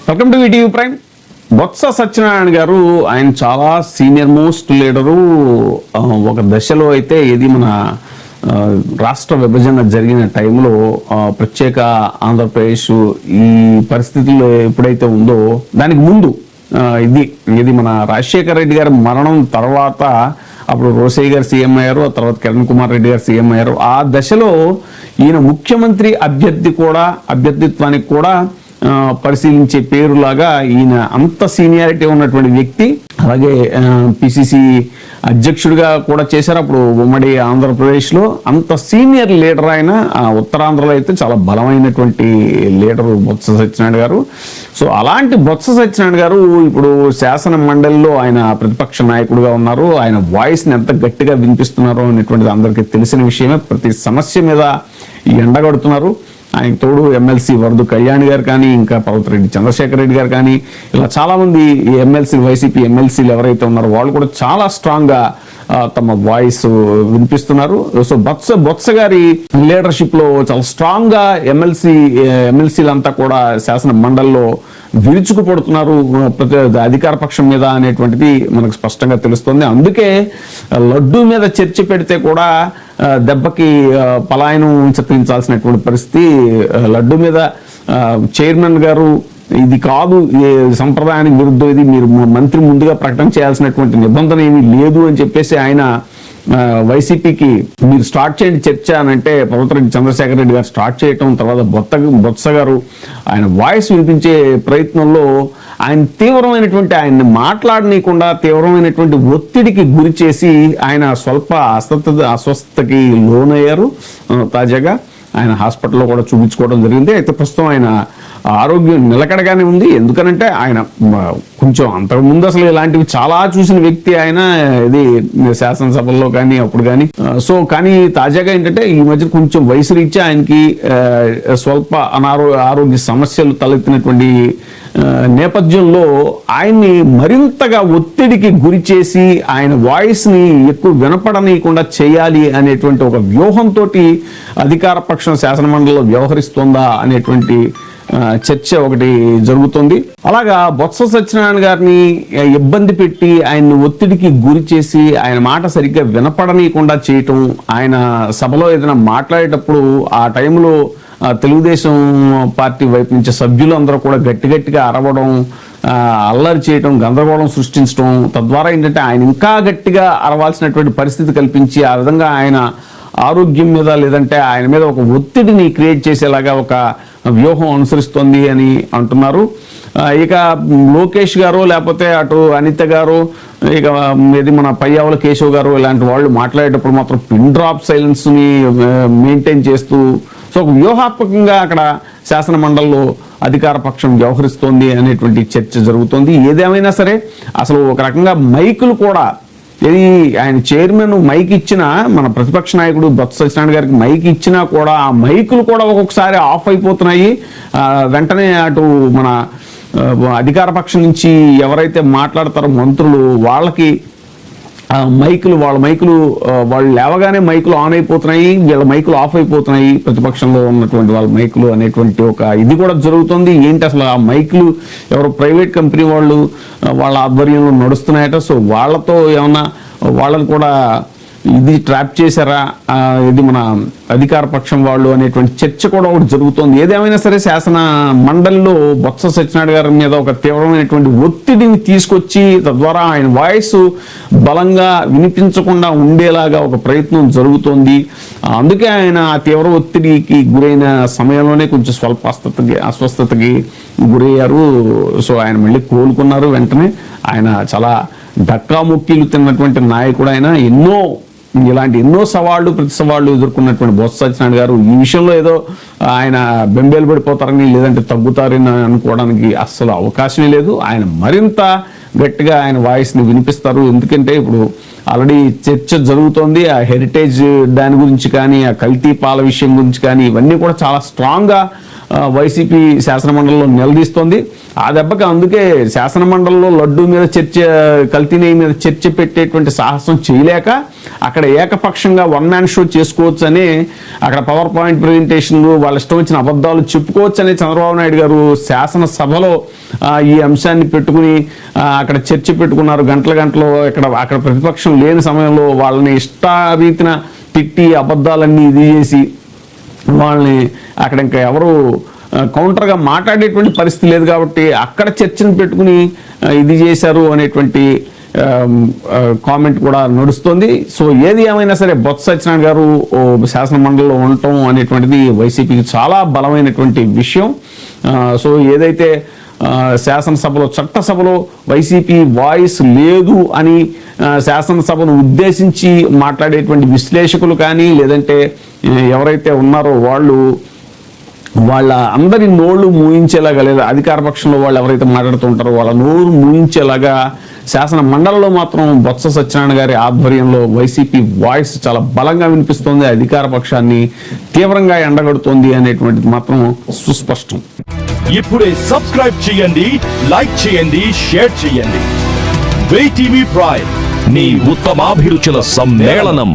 Welcome to ETV prime. Botsa Satyanarayana గారు ఆయన చాలా సీనియర్ మోస్ట్ లీడరు. ఒక దశలో అయితే ఇది మన రాష్ట్ర విభజన జరిగిన టైంలో ప్రత్యేక ఆంధ్రప్రదేశ్ ఈ పరిస్థితుల్లో ఎప్పుడైతే ఉందో దానికి ముందు ఇది మన రాజశేఖర రెడ్డి గారి మరణం తర్వాత అప్పుడు రోసయ్య గారు సీఎం అయ్యారు, ఆ తర్వాత కిరణ్ కుమార్ రెడ్డి గారు సీఎం అయ్యారు. ఆ దశలో ఈయన ముఖ్యమంత్రి అభ్యర్థిత్వానికి కూడా పరిశీలించే పేరులాగా ఈయన అంత సీనియారిటీ ఉన్నటువంటి వ్యక్తి. అలాగే పిసిసి అధ్యక్షుడిగా కూడా చేశారు అప్పుడు ఉమ్మడి ఆంధ్రప్రదేశ్లో. అంత సీనియర్ లీడర్ ఆయన. ఉత్తరాంధ్రలో అయితే చాలా బలమైనటువంటి లీడరు బొత్స సత్యనారాయణ గారు. సో అలాంటి బొత్స సత్యనారాయణ గారు ఇప్పుడు శాసన మండలిలో ఆయన ప్రతిపక్ష నాయకుడిగా ఉన్నారు. ఆయన వాయిస్ని ఎంత గట్టిగా వినిపిస్తున్నారో అనేటువంటిది అందరికీ తెలిసిన విషయమే. ప్రతి సమస్య మీద ఎండగడుతున్నారు. ఆయనకు తోడు ఎమ్మెల్సీ వరదు కళ్యాణ్ గారు కానీ, ఇంకా పర్వతరెడ్డి చంద్రశేఖర్ రెడ్డి గారు కానీ, ఇలా చాలామంది ఎమ్మెల్సీ వైసీపీ ఎమ్మెల్సీలు ఎవరైతే ఉన్నారో వాళ్ళు కూడా చాలా స్ట్రాంగ్గా తమ వాయిస్ వినిపిస్తున్నారు. సో బొత్స గారి లీడర్షిప్లో చాలా స్ట్రాంగ్గా ఎమ్మెల్సీలంతా కూడా శాసన మండలిలో విరుచుకుపడుతున్నారు అధికార పక్షం మీద అనేటువంటిది మనకు స్పష్టంగా తెలుస్తుంది. అందుకే లడ్డూ మీద చర్చ పెడితే కూడా దెబ్బకి పలాయనం చిత్రించాల్సినటువంటి పరిస్థితి. లడ్డు మీద చైర్మన్ గారు ఇది కాదు, సంప్రదాయానికి విరుద్ధం, ఇది మీరు మంత్రి ముందుగా ప్రకటన చేయాల్సినటువంటి నిబంధన ఏమీ లేదు అని చెప్పేసి ఆయన వైసీపీకి మీరు స్టార్ట్ చేయండి చర్చ అని అంటే పర్వతరెడ్డి చంద్రశేఖర్ రెడ్డి గారు స్టార్ట్ చేయటం, తర్వాత బొత్స గారు ఆయన వాయిస్ వినిపించే ప్రయత్నంలో ఆయన్ని మాట్లాడనీయకుండా తీవ్రమైనటువంటి ఒత్తిడికి గురి చేసి ఆయన స్వల్ప అస్వస్థతకి లోనయ్యారు. తాజాగా ఆయన హాస్పిటల్లో కూడా చూపించుకోవడం జరిగింది. అయితే ప్రస్తుతం ఆయన ఆరోగ్యం నిలకడగానే ఉంది. ఎందుకనంటే ఆయన కొంచెం అంతకుముందు అసలు ఇలాంటివి చాలా చూసిన వ్యక్తి ఆయన. ఇది శాసనసభల్లో కానీ అప్పుడు కానీ. సో కానీ తాజాగా ఏంటంటే ఈ మధ్య కొంచెం వయసు రీత్యా ఆయనకి స్వల్ప ఆరోగ్య సమస్యలు తలెత్తినటువంటి నేపథ్యంలో ఆయన్ని మరింతగా ఒత్తిడికి గురి చేసి ఆయన వాయిస్ని ఎక్కువ వినపడనీయకుండా చేయాలి అనేటువంటి ఒక వ్యూహంతో అధికార పక్షం శాసనమండలిలో వ్యవహరిస్తుందా అనేటువంటి చర్చ ఒకటి జరుగుతుంది. అలాగా బొత్స సత్యనారాయణ గారిని ఇబ్బంది పెట్టి ఆయన్ని ఒత్తిడికి గురి చేసి ఆయన మాట సరిగ్గా వినపడనీయకుండా చేయటం, ఆయన సభలో ఏదైనా మాట్లాడేటప్పుడు ఆ టైంలో తెలుగుదేశం పార్టీ వైపు నుంచి సభ్యులు అందరూ కూడా గట్టిగా అరవడం, అల్లరి చేయటం, గందరగోళం సృష్టించడం, తద్వారా ఏంటంటే ఆయన ఇంకా గట్టిగా అరవాల్సినటువంటి పరిస్థితి కల్పించి ఆ విధంగా ఆయన ఆరోగ్యం మీద లేదంటే ఆయన మీద ఒక ఒత్తిడిని క్రియేట్ చేసేలాగా ఒక వ్యూహం అనుసరిస్తోంది అని అంటున్నారు. ఇక లోకేష్ గారు లేకపోతే అటు అనిత గారు, ఇక ఇది మన పయ్యావుల కేశవ్ గారు ఇలాంటి వాళ్ళు మాట్లాడేటప్పుడు మాత్రం పిన్ డ్రాప్ సైలెన్స్ని మెయింటైన్ చేస్తూ సో వ్యూహాత్మకంగా అక్కడ శాసన మండలిలో అధికార పక్షం వ్యవహరిస్తోంది అనేటువంటి చర్చ జరుగుతోంది. ఏదేమైనా సరే అసలు ఒక రకంగా మైకులు కూడా ఇది ఆయన చైర్మన్ మైక్ ఇచ్చినా, మన ప్రతిపక్ష నాయకుడు బొత్స సత్యనారాయణ గారికి మైక్ ఇచ్చినా కూడా ఆ మైకులు కూడా ఒక్కొక్కసారి ఆఫ్ అయిపోతున్నాయి. వెంటనే అటు మన అధికార పక్షం నుంచి ఎవరైతే మాట్లాడతారో మంత్రులు వాళ్ళకి వాళ్ళు లేవగానే మైకులు ఆన్ అయిపోతున్నాయి, వీళ్ళ మైకులు ఆఫ్ అయిపోతున్నాయి, ప్రతిపక్షంలో ఉన్నటువంటి వాళ్ళ మైకులు అనేటువంటి ఒక ఇది కూడా జరుగుతుంది. ఏంటి అసలు ఆ మైకులు ఎవరో ప్రైవేట్ కంపెనీ వాళ్ళ ఆధ్వర్యంలో నడుస్తున్నాయట. సో వాళ్ళతో ఏమన్నా వాళ్ళని కూడా ఇది ట్రాప్ చేశారా, ఇది మన అధికార పక్షం వాళ్ళు అనేటువంటి చర్చ కూడా ఒకటి జరుగుతోంది. ఏదేమైనా సరే శాసన మండలిలో బొత్స సత్యనారాయణ గారి మీద ఒక తీవ్రమైనటువంటి ఒత్తిడిని తీసుకొచ్చి తద్వారా ఆయన వాయిస్ బలంగా వినిపించకుండా ఉండేలాగా ఒక ప్రయత్నం జరుగుతోంది. అందుకే ఆయన ఆ తీవ్ర ఒత్తిడికి గురైన సమయంలోనే కొంచెం స్వల్ప అస్వస్థతకి గురయ్యారు. సో ఆయన మళ్ళీ కోలుకున్నారు. వెంటనే ఆయన చాలా డక్కాముక్కీలు తిన్నటువంటి నాయకుడు ఆయన. ఎన్నో సవాళ్లు ప్రతి సవాళ్లు ఎదుర్కొన్నటువంటి బొత్స సత్యనారాయణ గారు ఈ విషయంలో ఏదో ఆయన బెంబేలు పడిపోతారని లేదంటే తగ్గుతారని అనుకోవడానికి అస్సలు అవకాశమే లేదు. ఆయన మరింత గట్టిగా ఆయన వాయిస్ని వినిపిస్తారు. ఎందుకంటే ఇప్పుడు ఆల్రెడీ చర్చ జరుగుతోంది. ఆ హెరిటేజ్ దాని గురించి కానీ, ఆ కల్తీ పాల విషయం గురించి కానీ, ఇవన్నీ కూడా చాలా స్ట్రాంగ్గా వైసీపీ శాసనమండలిలో నిలదీస్తోంది. ఆ దెబ్బకి అందుకే శాసనమండలిలో లడ్డూ మీద చర్చ, కల్తీ నెయ్యి మీద చర్చ పెట్టేటువంటి సాహసం చేయలేక అక్కడ ఏకపక్షంగా వన్ మ్యాన్ షో చేసుకోవచ్చు అని, అక్కడ పవర్ పాయింట్ ప్రజెంటేషన్లు, వాళ్ళ ఇష్టం వచ్చిన అబద్ధాలు చెప్పుకోవచ్చు అని చంద్రబాబు నాయుడు గారు శాసనసభలో ఈ అంశాన్ని పెట్టుకుని అక్కడ చర్చ పెట్టుకున్నారు. గంటలు అక్కడ ప్రతిపక్షం లేని సమయంలో వాళ్ళని ఇష్టారీతిన తిట్టి అబద్ధాలన్నీ ఇది చేసి వాళ్ళని అక్కడ ఇంకా ఎవరు కౌంటర్గా మాట్లాడేటువంటి పరిస్థితి లేదు కాబట్టి అక్కడ చర్చను పెట్టుకుని ఇది చేశారు అనేటువంటి కామెంట్ కూడా నడుస్తుంది. సో ఏది ఏమైనా సరే బొత్స సత్యనారాయణ గారు శాసన మండలిలో ఉండటం అనేటువంటిది వైసీపీకి చాలా బలమైనటువంటి విషయం. సో ఏదైతే శాసనసభలో, చట్టసభలో వైసీపీ వాయిస్ లేదు అని శాసనసభను ఉద్దేశించి మాట్లాడేటువంటి విశ్లేషకులు కానీ, లేదంటే ఎవరైతే ఉన్నారో వాళ్ళ అందరి నోళ్లు మూయించేలాగా, లేదా అధికార పక్షంలో వాళ్ళు ఎవరైతే మాట్లాడుతూ ఉంటారో వాళ్ళ నోరు మూయించేలాగా శాసన మండలిలో మాత్రం బొత్స సత్యనారాయణ గారి ఆధ్వర్యంలో వైసీపీ వాయిస్ చాలా బలంగా వినిపిస్తోంది, అధికార పక్షాన్ని తీవ్రంగా ఎండగడుతోంది అనేటువంటిది మాత్రం సుస్పష్టం. ఇప్పుడే సబ్స్క్రైబ్ చేయండి, లైక్ చేయండి, షేర్ చేయండి. VTV ప్రైమ్, నీ ఉత్తమాభిరుచుల సమ్మేళనం.